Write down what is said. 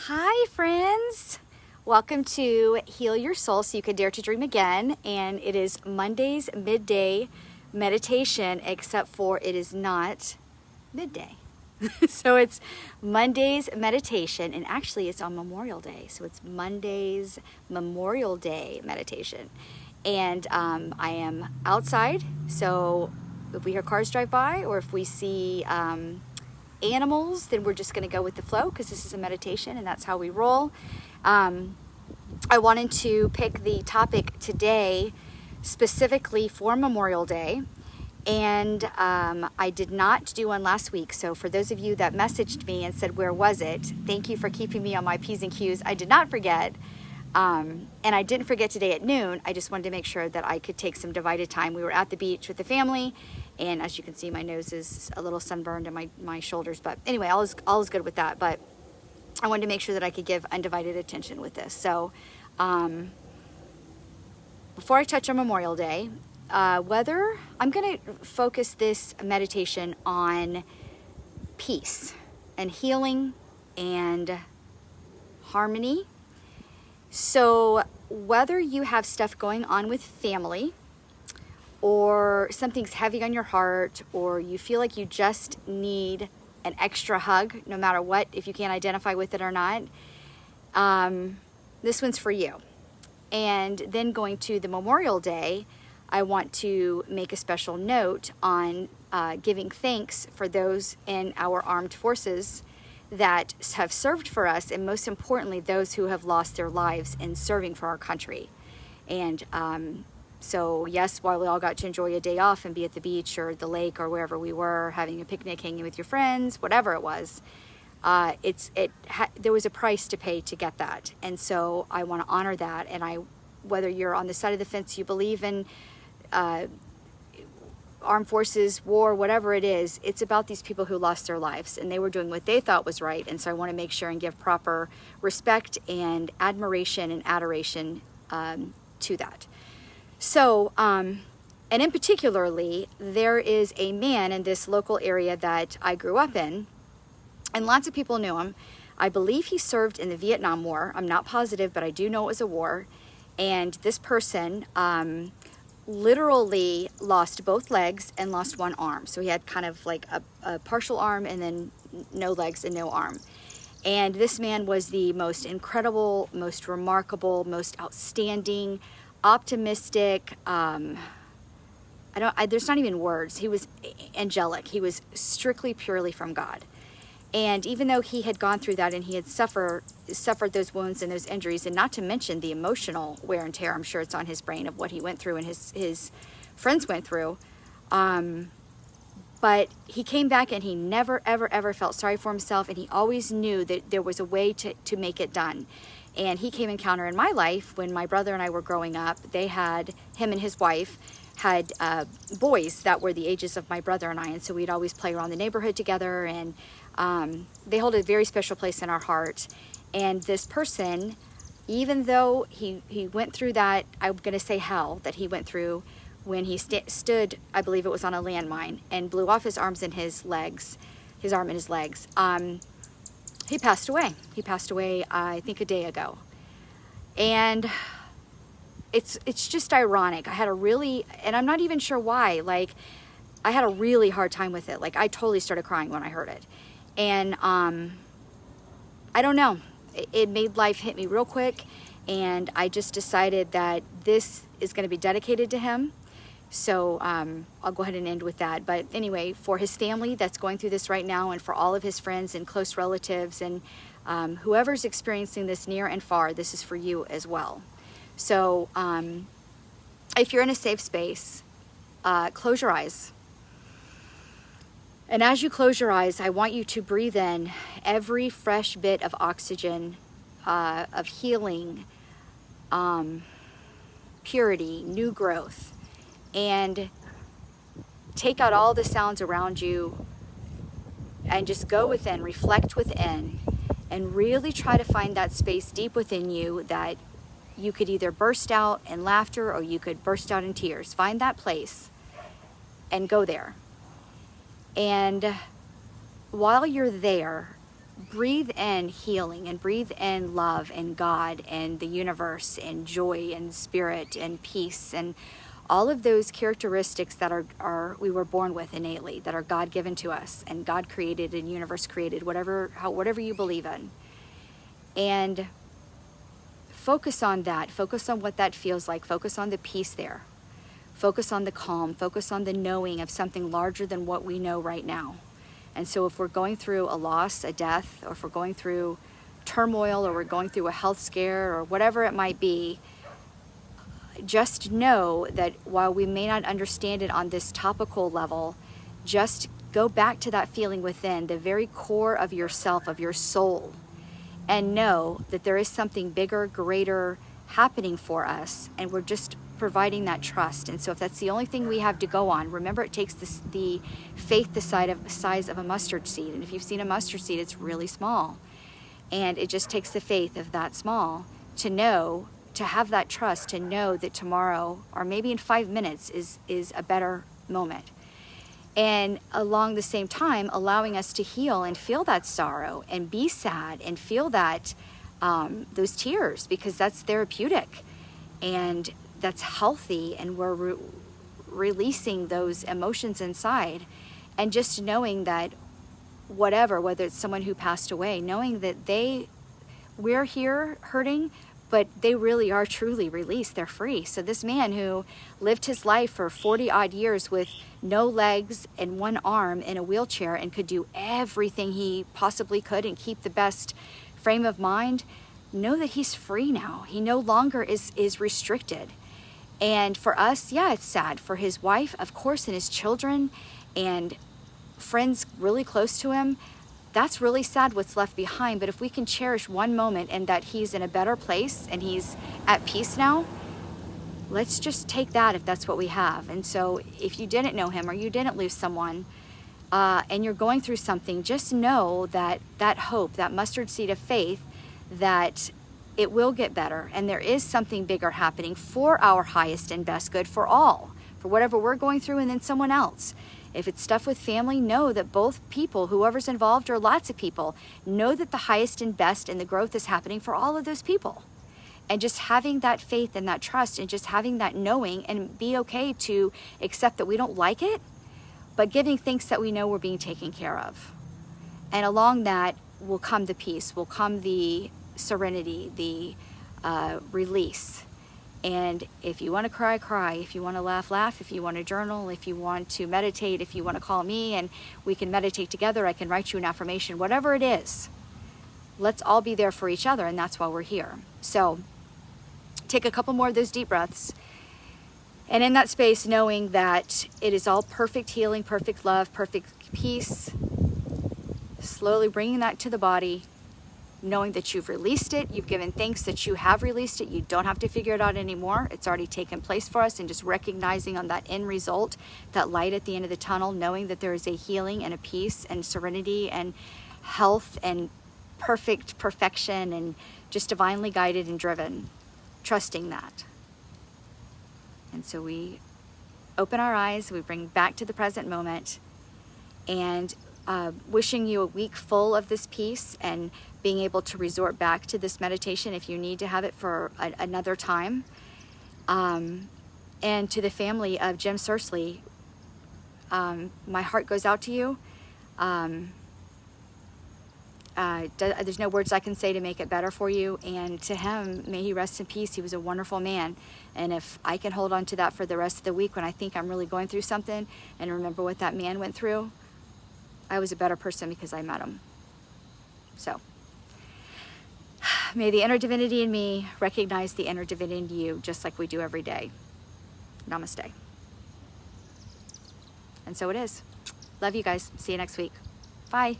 Hi friends! Welcome to Heal Your Soul So You Can Dare to Dream Again, and it is Monday's midday meditation, except for it is not midday. So it's Monday's meditation, and actually it's on Memorial Day, so it's Monday's Memorial Day meditation. And I am outside, so if we hear cars drive by or if we see animals, then we're just going to go with the flow because this is a meditation and that's how we roll. I wanted to pick the topic today specifically for Memorial Day, and I did not do one last week. So for those of you that messaged me and said, where was it? Thank you for keeping me on my P's and Q's. I did not forget. And I didn't forget today at noon. I just wanted to make sure that I could take some divided time. We were at the beach with the family, and as you can see, my nose is a little sunburned and my shoulders. But anyway, all is good with that. But I wanted to make sure that I could give undivided attention with this. So before I touch on Memorial Day, I'm going to focus this meditation on peace and healing and harmony. So whether you have stuff going on with family, or something's heavy on your heart, or you feel like you just need an extra hug, no matter what, if you can't identify with it or not, this one's for you. And then going to the Memorial Day, I want to make a special note on giving thanks for those in our armed forces that have served for us, and most importantly, those who have lost their lives in serving for our country. And so yes, while we all got to enjoy a day off and be at the beach or the lake or wherever we were, having a picnic, hanging with your friends, whatever it was, there was a price to pay to get that. And so I want to honor that. And whether you're on the side of the fence, you believe in armed forces, war, whatever it is, it's about these people who lost their lives, and they were doing what they thought was right. And so I want to make sure and give proper respect and admiration and adoration to that. So, and in particularly, there is a man in this local area that I grew up in, and lots of people knew him. I believe he served in the Vietnam War. I'm not positive, but I do know it was a war. And this person literally lost both legs and lost one arm. So he had kind of like a partial arm and then no legs and no arm. And this man was the most incredible, most remarkable, most outstanding, optimistic, there's not even words. He was angelic. He was strictly, purely from God. And even though he had gone through that and he had suffered those wounds and those injuries, and not to mention the emotional wear and tear, I'm sure it's on his brain of what he went through and his friends went through. But he came back and he never, ever, ever felt sorry for himself. And he always knew that there was a way to make it done. And he came encounter in my life when my brother and I were growing up. Him and his wife had boys that were the ages of my brother and I. And so we'd always play around the neighborhood together, and they hold a very special place in our heart. And this person, even though he went through that, I'm going to say hell that he went through when he stood, I believe it was on a landmine, and blew off his arms and his arm and his legs. He passed away. He passed away, I think, a day ago. And it's just ironic. And I'm not even sure why, I had a really hard time with it. I totally started crying when I heard it. And I don't know. It made life hit me real quick, and I just decided that this is going to be dedicated to him. So I'll go ahead and end with that. But anyway, for his family that's going through this right now, and for all of his friends and close relatives, and whoever's experiencing this near and far, this is for you as well. So if you're in a safe space, close your eyes. And as you close your eyes, I want you to breathe in every fresh bit of oxygen, of healing, purity, new growth, and take out all the sounds around you and just go within, reflect within, and really try to find that space deep within you that you could either burst out in laughter or you could burst out in tears. Find that place and go there. And while you're there, breathe in healing and breathe in love and God and the universe and joy and spirit and peace and all of those characteristics that are we were born with innately, that are God given to us, and God created and universe created, whatever you believe in. And focus on that. Focus on what that feels like. Focus on the peace there. Focus on the calm. Focus on the knowing of something larger than what we know right now. And so if we're going through a loss, a death, or if we're going through turmoil, or we're going through a health scare, or whatever it might be, just know that while we may not understand it on this topical level, just go back to that feeling within, the very core of yourself, of your soul, and know that there is something bigger, greater happening for us, and we're just providing that trust. And so if that's the only thing we have to go on, remember, it takes the faith the size of a mustard seed. And if you've seen a mustard seed, it's really small. And it just takes the faith of that small to know, to have that trust, to know that tomorrow, or maybe in 5 minutes, is a better moment. And along the same time, allowing us to heal and feel that sorrow and be sad and feel that those tears, because that's therapeutic and that's healthy, and we're releasing those emotions inside. And just knowing that whether it's someone who passed away, knowing that we're here hurting, but they really are truly released. They're free. So this man who lived his life for 40 odd years with no legs and one arm in a wheelchair and could do everything he possibly could and keep the best frame of mind, know that he's free now. He no longer is restricted. And for us, yeah, it's sad. For his wife, of course, and his children and friends really close to him, that's really sad what's left behind. But if we can cherish one moment and that he's in a better place and he's at peace now, let's just take that if that's what we have. And so if you didn't know him or you didn't lose someone and you're going through something, just know that hope, that mustard seed of faith, that it will get better. And there is something bigger happening for our highest and best good, for all, for whatever we're going through, and then someone else. If it's stuff with family, know that both people, whoever's involved, or lots of people, know that the highest and best and the growth is happening for all of those people. And just having that faith and that trust and just having that knowing, and be okay to accept that we don't like it, but giving thanks that we know we're being taken care of. And along that will come the peace, will come the serenity, the release. And if you want to cry, cry. If you want to laugh, laugh. If you want to journal, if you want to meditate, if you want to call me and we can meditate together, I can write you an affirmation, whatever it is. Let's all be there for each other, and that's why we're here. So take a couple more of those deep breaths. And in that space, knowing that it is all perfect healing, perfect love, perfect peace, slowly bringing that to the body, knowing that you've released it, you've given thanks that you have released it, you don't have to figure it out anymore, it's already taken place for us, and just recognizing on that end result, that light at the end of the tunnel, knowing that there is a healing and a peace and serenity and health and perfection and just divinely guided and driven, trusting that. And so we open our eyes, we bring back to the present moment, and wishing you a week full of this peace, and being able to resort back to this meditation if you need to have it for another time. And to the family of Jim Searsley, my heart goes out to you. There's no words I can say to make it better for you. And to him, may he rest in peace. He was a wonderful man. And if I can hold on to that for the rest of the week when I think I'm really going through something, and remember what that man went through, I was a better person because I met him. So may the inner divinity in me recognize the inner divinity in you, just like we do every day. Namaste. And so it is. Love you guys. See you next week. Bye.